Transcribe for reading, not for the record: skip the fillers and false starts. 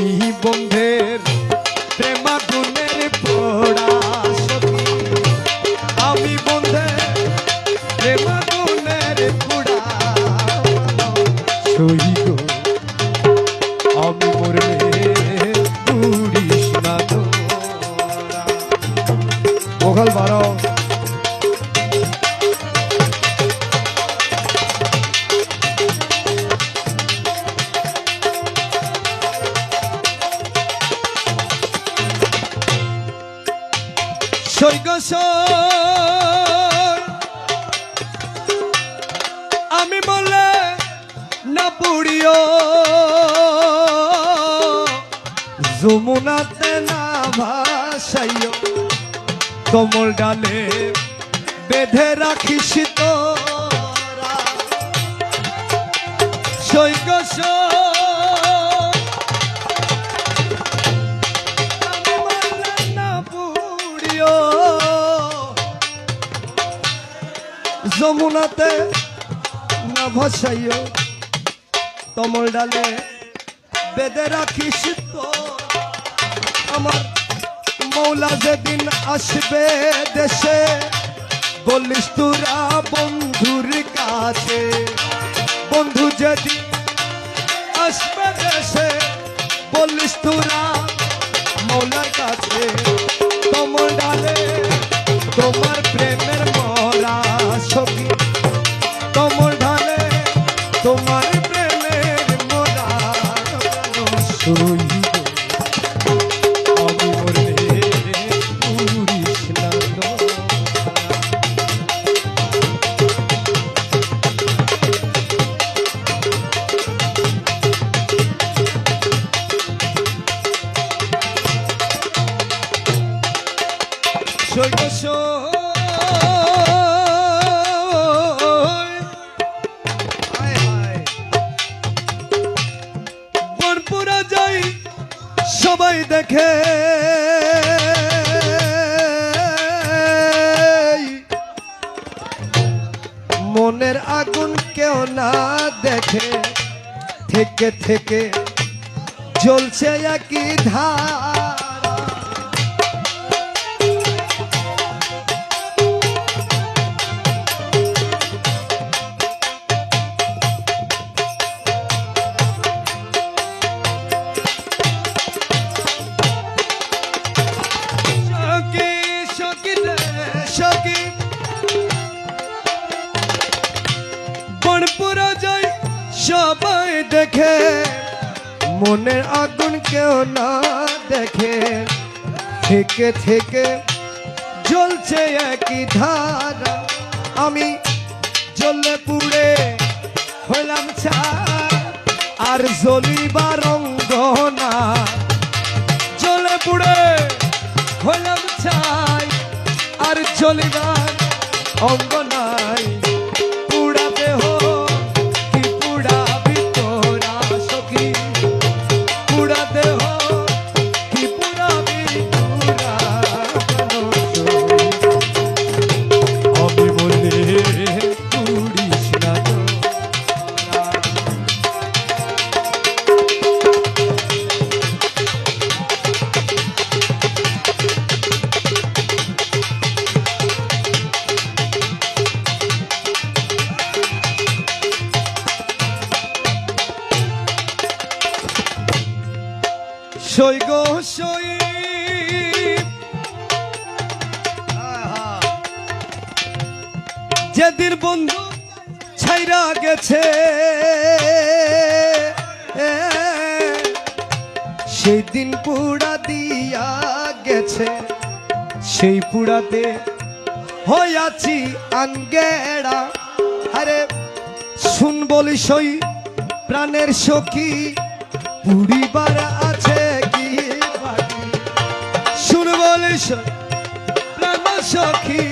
আমি বন্ধের প্রেমাগুনের পোড়া সখী, আমি বন্ধের প্রেমাগুনের পোড়া সই গো, আমি মরলে পুড়িস না তোরা। মোঘল বারো আমি বলে না পুড়িও, যমুনাতে না ভাসাইও, কমল ডালে বেঁধে রাখিস তোরা। সৈক যমুনাতে না ভাসাইও, কমল ডালে বেঁধে রাখিস তো। আমার মৌলা যেদিন আসবে দেশে, বলিস তোরা বন্ধুর কাছে। বন্ধু যেদিন আসবে দেশে, বলিস তোরা মৌলার কাছে। কমল ডালে তোমার প্রেমের মরা সখী, কমল ঢালে তোমার প্রেমের মরা সই গো, আমি মরলে পুড়িস না তোরা। সই গো সই, সবাই দেখে মনের আগুন কেউ না দেখে, থেকে থেকে জ্বলছে একই ধারা। সবাই দেখে মনের আগুন কেউ না দেখে, থেকে থেকে জ্বলছে একই ধারা। আমি জ্বলে পুড়ে হইলাম ছাই, আর জ্বলিবার অঙ্গ না। জ্বলে পুড়ে হইলাম ছাই, আর জ্বলিবার অঙ্গ নাই। পুড়া দেহ কি পুড়াবি তোরা সখী, পুড়া দেহ কি পুড়াবি তোরা। আমি বলে পুড়িস না তোরা। সই গো সই, যেদিন বন্ধু ছাইরা গেছে, সেই দিন পুড়া দিয়া গেছে। সেই পুড়াতে হইয়াছি আঙ্গেড়া। আরে শুন বলি সই প্রাণের সখী, পুড়িবার আছে কি বাকি। শুন বলি সই প্রাণের সখী,